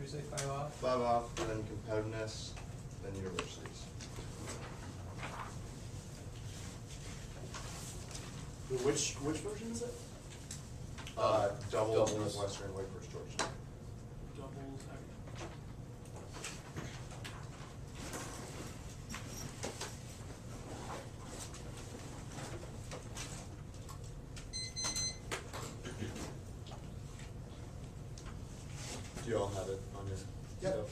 you say 5 off? 5 off, and then competitiveness, then universities. Which version is it? Double Doubles. Northwestern, Wake Forest, Georgia. Doubles. Do you all have it on your Yep. stuff?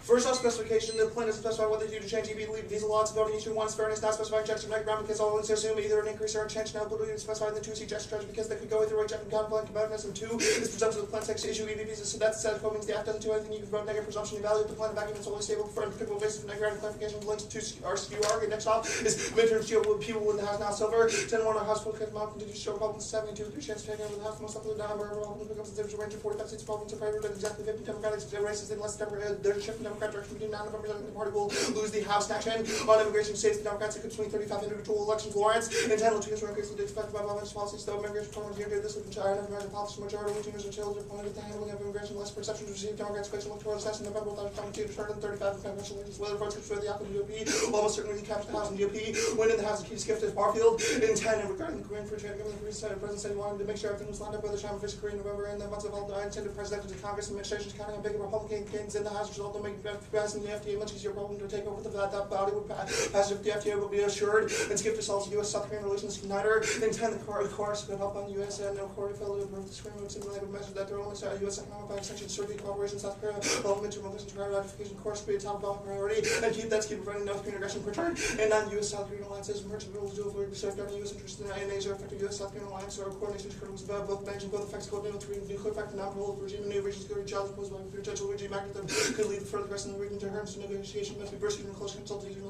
First off, specification, the plan doesn't specify what they do to change EV diesel lots, voting issue one, fairness, not specifying checks to make ground because all assume either an increase or a change now ability to specify in the 2C just strategy because they could go either way, check and count plan competitiveness, and 2 is presumption of the plan takes to issue EVPs, so that's said quote means the act doesn't do anything, you can vote negative presumption, evaluate the plan of vacuum, it's only stable for unpredictable basis of negative clarification links to RCUR, and next off is midterm people in the house now silver, 10-1 our house will cut them out, continue to show problems, 72-3 chance to take over the house, most likely down, wherever all the pickups and range of 45 seats, problems are favored, and exactly 50 Democratic races in less Democratic, their shift in Democrat direction between now representing the party will lose the House in action. On immigration states, the Democrats could swing 35 individual elections. Lawrence, in 10 Latinos were increasingly expected by government's policies, though immigration reform here did this with China, American policy majority Latinos and children pointed at the handling of immigration, less perceptions received Democrats facing electoral success in November 2022 to start in 35 congressional leaders, whether votes could sway the outcome of the GOP, almost certainly capture the House and GOP, win in the House and key skipped at Barfield. In 10, and regarding the Korean Free Trade Agreement, the President said he wanted to make sure everything was lined up by the time of his Korea in November, and the months of all the intended presidents and Congress administrations counting on big Republican gains in the House, result in making passing the FDA much easier problem to take over that body would pass if the FDA will be assured and skip to solve U.S. South Korean relations uniter. In 10, the course could help on the U.S. and no Korea failed to approve the screen moves and related measures that there only U.S. economic bank sanctions survey cooperation South Korea, development to relations prior ratification course be a top priority and keep preventing North Korean aggression return. And non-U.S. South Korean alliances, merchant rules dual for safeguarding U.S. interests in Asia effective U.S. South Korean alliance or coordination is critical about both managing both effects coordinating with nuclear effect and non-rule regime and new regional security challenges posed by potential regime actors that could lead to further progress in the region to terms of negotiation must be pursued in close consultation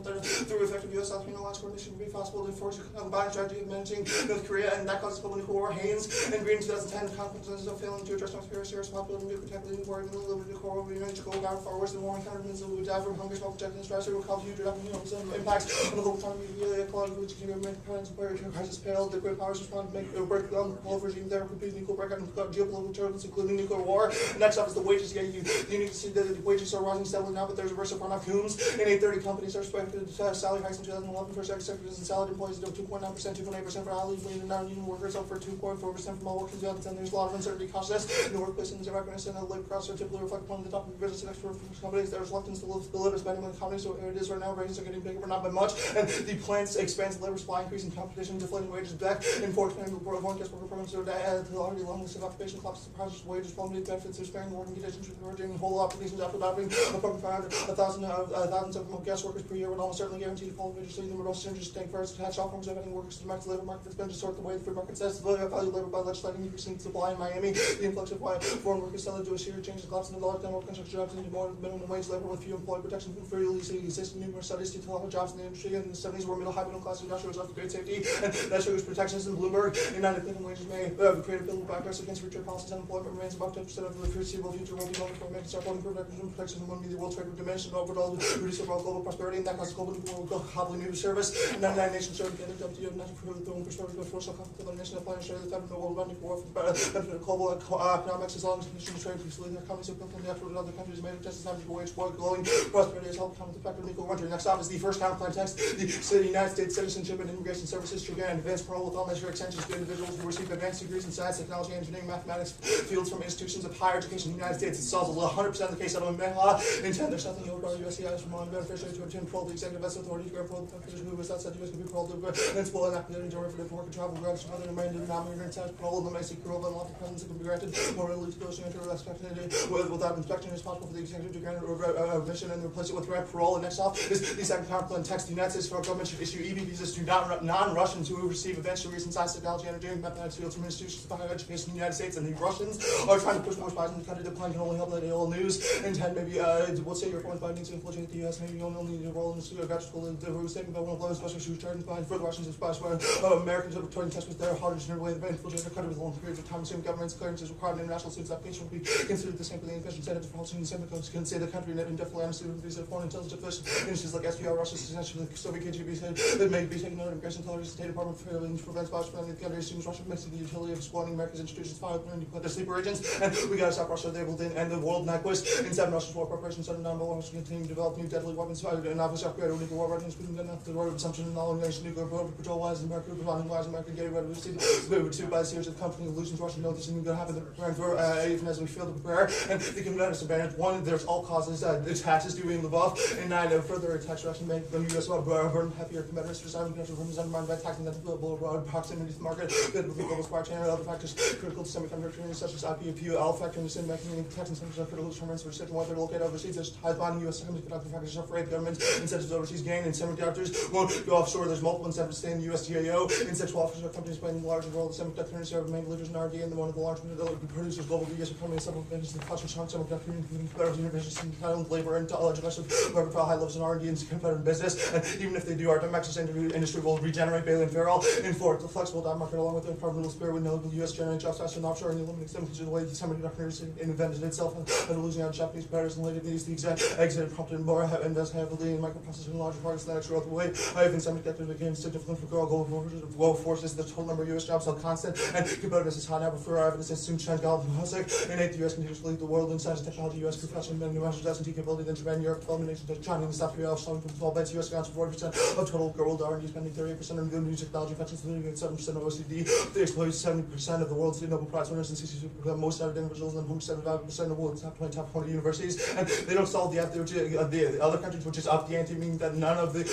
through effective U.S. South Korean alliance coordination would be possible to force a combined strategy of managing North Korea, and that causes global nuclear war. Haynes and Green 2010, the consequences of failing to address North Korea's serious possibility of nuclear attack leading war, and the nuclear war will be managed to go down far worse than war and countermeasures that would die from hunger, small projecting stress, will cause huge impacts on the global economy, ecological, which can make parents and players crisis pale. The great powers respond to make a break down the global regime there, complete nuclear breakout and geopolitical turbulence, including nuclear war. Next up is the wages. Yeah, you need to see that the wages are rising steadily now, but there's a risk of runoff Coombs. In 830 companies are expected to have salary hikes in 2011 for sectors and salaried employees down 2.9%, 2.8% for hourly and non-union workers, up for 2.4% from all workers in 2010. There's a lot of uncertainty cautious in the workplace, and the recognition and the labor costs are typically reflect upon the top of the business and export from companies. There's reluctance to live spending on the company, so it is right now. Raises are getting bigger, but not by much. And the plans expands labor supply, increasing competition, deflating wages back, and for expanding the one guest worker programs to add to the already long list of occupation collapses, projects, wages, plummeting benefits, are sparing the working conditions, encouraging whole applications after adopting a program for thousands of guest workers per year would almost certainly guarantee the quality of wages, the most synergies take first, attach all forms of any workers to the market labor market that's been to sort the way the free market says, the value of labor by legislating increasing supply in Miami, the influx of foreign workers selling to a series of changes, collapse in the large number of construction jobs into more minimum wage labor with few employee protection for releasing existing numerous studies to tell jobs in the industry in the 70s were middle class industrials offer great safety and that shows protections in Bloomberg and non-declining wages may create a bill of backlash against future policies. Unemployment remains above 10% of the foreseeable future won't be long before making start holding protections and won't be the world trade dimension overall reduce overall global prosperity and that causes global hobbling new service and 99 nations serve together to WTO not to prove their own prosperity but force conflict with other nations that plan to share the federal world running for benefit of global economics as long as conditions trade peacefully their economies have built on the effort of other countries made it just as time to wage war glowing prosperity has helped come with effective legal country. Next up is the first counterplan text. The United States Citizenship and Immigration Services to grant advanced parole with all measure extensions to individuals who receive advanced degrees in science, technology, engineering, mathematics fields from institutions of higher education in the United States. It solves 100% of the case settlement law. In 10, there's nothing you require USCIS from one beneficiary to obtain parole. The executive has authority to grant parole to the who was outside the US can be paroled to principal and academic derivative for work and travel grants from other remaining non-immigrant status parole and the basic parole and lawful presence can be granted more readily to those who enter without inspection. It is possible for the executive to grant remission and replace it with grant parole. And next off is the second counterplan text. The United States federal government should issue EB visas to non-Russians who receive advanced degrees in science, technology, energy, and mathematics fields from institutions of higher education in the United States. And the Russians are trying to push more spies in the country. The plan can only help that ill news. And 10, maybe What say your foreign fighting needs to infiltrate the U.S. Maybe you only need a role in the graduate school. They were statement about one of the especially she was trying to find further Washington's spies where Americans are returning test with their harder to way they infiltrate their country with long periods of time. Assuming government's clearances required international students' application will be considered the same for the invasion standards for housing. The same can say the country indefinitely understood these foreign intelligence officials. Initiatives like SPR, Russia's essentially the Soviet KGB said that may be taken out of immigration intelligence. The State Department failing to prevent spies from the country assumes Russia makes the utility of squatting America's institutions file and their sleeper agents. And we gotta stop Russia. They will then end the world Nyquist. In 7 Russia's war preparations under non-war continue to develop new deadly weapons and obviously upgrade our nuclear war readiness. We can get enough the road of assumption and all nation nuclear patrol wise America providing wise America getting ready to see by a series of company illusions. Russia knows this isn't going to happen. They're preparing for even as we fail to prepare. And they can let us advantage. 1, there's all causes taxes due in the buff. And 9, further tax reduction make the U.S. burden heavier competitors for cyber national rooms undermined by taxing that global proximity to the market, good with the global supply chain and other factors critical to semiconductor training such as IPU, L factor in the same mechanism taxing some critical determinants for certain whether located overseas. There's high bonding U.S. semiconductor factors are afraid governments incentives overseas gain and semiconductors won't go offshore. There's multiple incentives to stay in the U.S. GAO. In sexual offshore companies playing a larger role. The semiconductor industry are main leaders in R&D and one of the large producers global U.S. economy. Several advantages in the culture strong semiconductor including competitive universities and talent, labor, and aggressive market for high levels in R&D and competitive business. And even if they do, our domestic industry will regenerate Bailey and Farrell. In Florida, the flexible down market along with the environmental spirit with no U.S. generating jobs faster than offshore and eliminating them to the way the semiconductor industry invented itself and losing out Japanese competitors and later these the exact exit prompted more invest heavily in microprocessors and larger parts that throughout the way. Even semiconductor became significant for global forces. The total number of U.S. jobs held constant and competitiveness is high now before our evidence is soon Chen Gallup and Hussek. In 8th, the U.S. continues to lead the world in science and technology. U.S. professional and new measures S&T capability than Japan, Europe, development nations, China, and South Korea, selling from 12 beds. U.S. accounts for 40% of total world R&D spending, 38% of new technology inventions, 7% of OECD. They exploit 70% of the world's Nobel Prize winners and 62% most out of individuals and 75% of the world's top 20 universities. And they don't solve the other countries, which is up the ante, meaning that none of the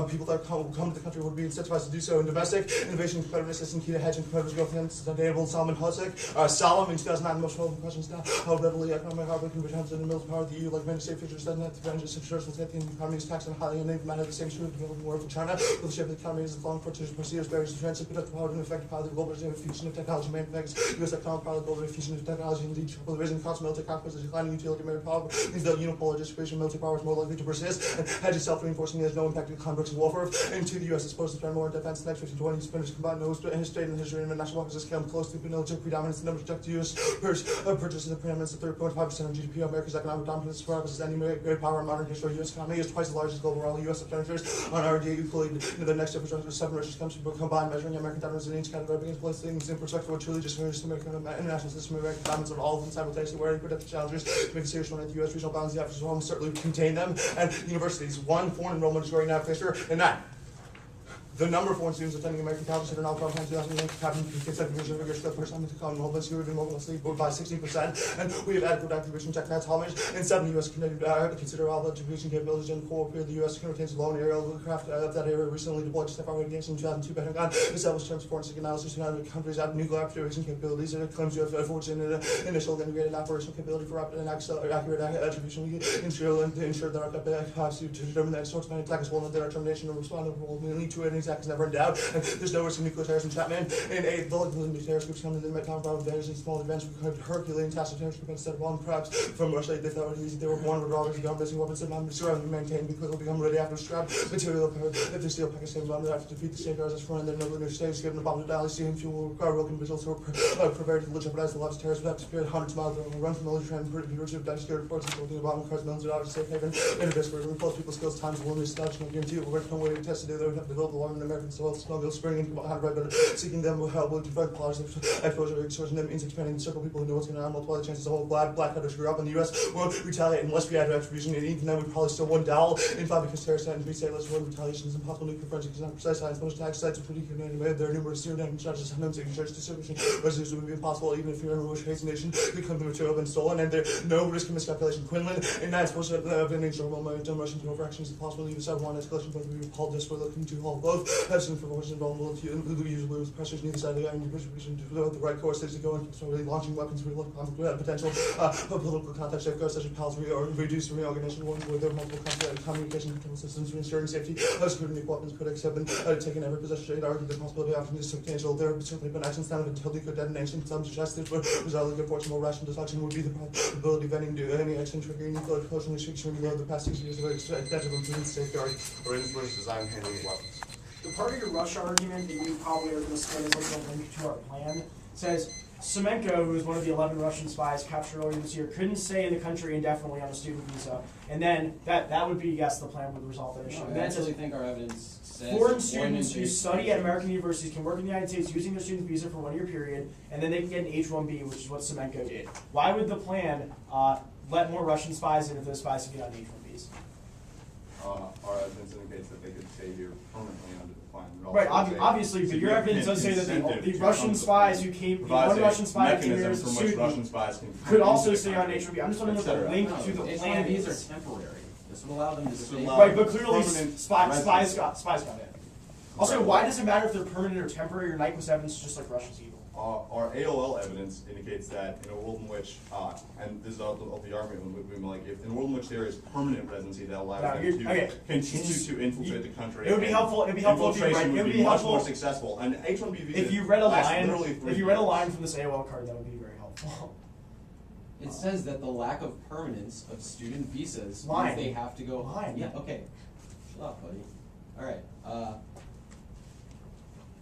people that come to the country would be incentivized to do so. In domestic innovation, competitiveness is key to hedging competitive growth. And sustainable Solomon Hussek, Solomon in 2009, most relevant questions now. How readily economic outbreak can return to the military power of the EU, like many state features, doesn't have to venture secures will take the economy is taxed and highly uneven manner the same sort of development war for China. With the shape of the economy is long for procedures, barriers to transit, productive power and effective power of the global fusion of technology manufactures. U.S. economic power of the global fusion of technology indeed triple the raising cost of military conflicts, the declining utility of military power means that unipolar distribution of military power is more likely to persist and hedge itself reinforcing there's no impact to conflicts and warfare. And to the U.S. is supposed to spend more on defense the next 15-20 spenders combined no history in the history of national weapons has come close to military predominance. The numbers project the U.S. purchases the preeminence of 3.5% of GDP. America's economic dominance as any great power in modern history. U.S. economy is twice as large as global world. U.S. expenditures on R&D equally into the next infrastructure. 7 richest countries combined measuring American dominance in each category begins placing things in perspective what truly just finished the American international system of American dominance on all of them simultaneously where protect the challenges to make a serious run at the U.S. regional bounds. The efforts will certainly contain them. And universities, 1 foreign enrollment is growing now faster and 9. The number of foreign students attending American colleges are now from 2008 cabin consecutive vigorous for the first time in the common enrollments who have been mostly by 16%, and we have adequate activation techniques homage. And 7 U.S. consider all the distribution capabilities in the core period. The U.S. retains a lone aerial craft of that area recently deployed to step out against in 2002 Pentagon. Established terms forensic analysis United countries have nuclear activation capabilities and it claims to have forged in an initial integrated operational capability for rapid and accurate attribution to ensure that our capacity to determine that source of attack is well their determination to respond to it is never in doubt. And there's no risk of nuclear terrorism entrapment. In 8, the military terrorist groups come in the time of days and small events with Herculean task terrorist groups instead of bomb perhaps from Russia. They thought it was easy. They were one with robbers, gun missing weapons, and bombs surrounding maintained because they'll become ready after scrap material if they steal Pakistan bomb. They have to defeat the safeguards as front and then no new states given the bomb to Dali, steam fuel will require broken missiles who are prepared to jeopardize the lives of terrorists without disappeared hundreds of miles over run from military and pretty of dice scared reports and building a bomb cars millions of dollars safe haven in a desperate repulse people's skills times will only establish and guarantee we're no way to test to do they would have to build the law in American soil smuggle spring into behind right but seeking them will help to prevent plotters exposure extortion them means expanding the circle of people who know what's going on multiply the chances of all black hunters grew up in the US won't retaliate unless we add attribution and even then we probably still won't dowel in 5 because terrorists and be stateless one retaliation is impossible nuclear forensics is not precise science most attack sites are pretty contaminated there are numerous serial damage charges and them search distribution resolution would be impossible even if you're in a Russian hates nation the claim the material have been stolen and there no risk of miscalculation Quinlan and 9 supposed to have been nature momentum Russian overactions is possible even 7-1 escalation both we appalled this we're looking to hold both as information vulnerable to the usual lose pressures neither side of the iron distribution to the right courses to go into really launching weapons with potential political context safeguards such as palsy or reduced reorganization ones where there are multiple communication control systems for ensuring safety. Scrutiny of weapons critics have been taking every position to argue the possibility of this substantial. There have certainly been actions down until the detonation. Some suggested but resulting in forcible rational destruction would be the probability of any action triggering nuclear explosion restriction below the past 6 years of extensive improvements safeguard or influence design handling weapons. The part of your Russia argument that you probably are going to split is like a link to our plan says Semenko, who is one of the 11 Russian spies captured earlier this year, couldn't stay in the country indefinitely on a student visa, and then that would be yes, the plan would resolve that issue. No, And I then it says actually think our evidence says foreign students who study at American universities can work in the United States using their student visa for a 1-year period, and then they can get an H-1B, which is what Semenko did. Why would the plan let more Russian spies in if those spies can get on H-1Bs? Our evidence indicates that they could stay here permanently under the plan. It also Right, says obviously, but your evidence does say that the Russian spies who came, the one Russian spy who came here as a student, could also stay on H-1B. I'm just wondering what the link to the plan H-1Bs is. are temporary. This would allow them to This would stay. allow- Right, but clearly permanent spies got in. Also, Right. why does it matter if they're permanent or temporary? Your Nyquist evidence is just like Russia's evil. Our AOL evidence indicates that in a world in which, and this is all the argument we like, if in a world in which there is permanent residency that allows No, them you're- to okay. continue to infiltrate the country. It would be and helpful. It'd be helpful if you read. infiltration It would would be be much more helpful successful. An H-1B visa if you read a lasts line. literally 3 If you read a years. line from this AOL card, that would be very helpful. It says that the lack of permanence of student visas Line. means they have to go. Line. Yeah. Okay. Shut up, buddy. All right.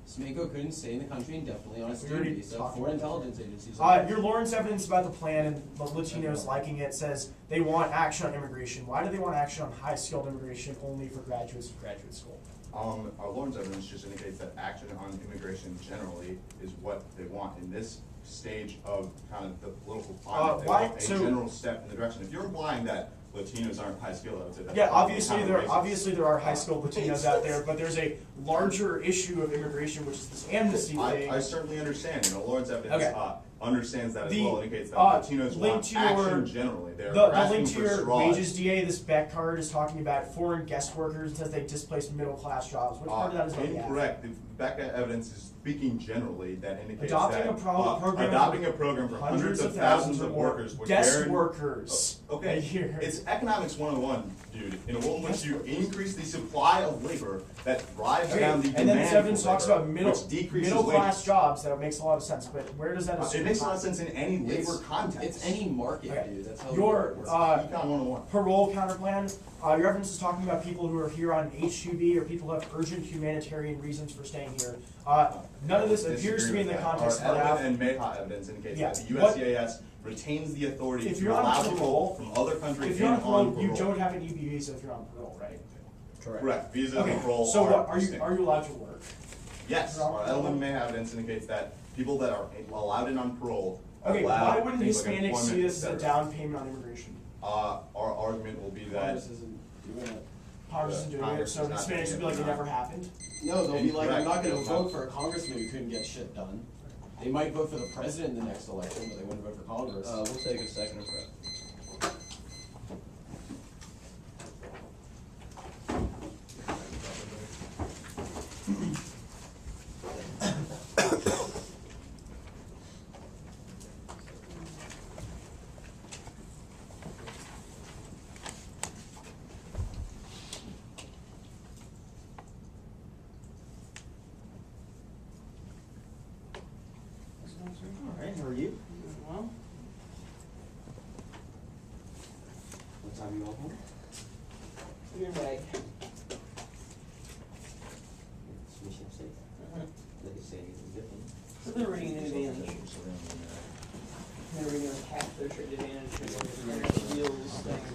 Semenko couldn't stay in the country indefinitely on a We student already visa talked for about intelligence agencies. Your Lawrence evidence about the plan and the Latinos liking it says they want action on immigration. Why do they want action on high-skilled immigration only for graduates of graduate school? Our Lawrence evidence just indicates that action on immigration generally is what they want in this stage of kind of the political climate. They why- want a so- general step in the direction. If you're implying that Latinos aren't high skilled, I would say that's Yeah, probably obviously kind of there racist. obviously there are high-skilled Latinos out there, but there's a larger issue of immigration, which is this amnesty thing. I certainly understand, and the Lawrence evidence Okay. understands that as The, well, indicates that Latinos link want to your- action generally. They're The asking link to for your straws. wages DA, this Beck card is talking about foreign guest workers. It says they displaced middle-class jobs. Which part of that is about the Incorrect. The Becca evidence is speaking generally that indicates Adopting that a program adopting for a program for hundreds of thousands of more workers would guest guarantee- workers Okay, a year. it's economics 101, dude. In a world in which you increase the supply of labor, that drives Okay, down the and demand then this evidence for talks labor, about which decreases middle-class wages. jobs. That makes a lot of sense. But where does that assume? It makes a lot of sense in any labor It's- context. It's any market, Okay. dude. That's how Your it works. Econ 101. parole counterplan. Your evidence is talking about people who are here on H-2B or people who have urgent humanitarian reasons for staying here. None of this appears to be in the Disagree with that. context of Our the Edelman and Mayha evidence indicates Yeah, that the what- USCIS retains the authority If to you're on allow parole- people from other countries If you're in on parole, you parole. don't have an EB visa if you're on parole, right? Correct. Visa Okay, and parole so what, are you distinct. allowed to work? Yes, You're on our parole? Edelman Mayha evidence indicates that people that are allowed in on parole are Okay, allowed why wouldn't things like Hispanics see employment, this as a etc. down payment on immigration? Our argument will be that Congress isn't doing it. Congress isn't doing it, Congress so is not Hispanics doing would it, be like, it no. never happened. No, they'll be like, I'm not gonna Incorrect. vote for a congressman who couldn't get shit done. They might vote for the president in the next election, but they wouldn't vote for Congress. We'll take a second and prep. Alright, how are you? Well. What time are you all home? You're back. Mission safe. They can say anything different. So they're reading an advantage. They're reading like half their trade advantage, and their skills thing.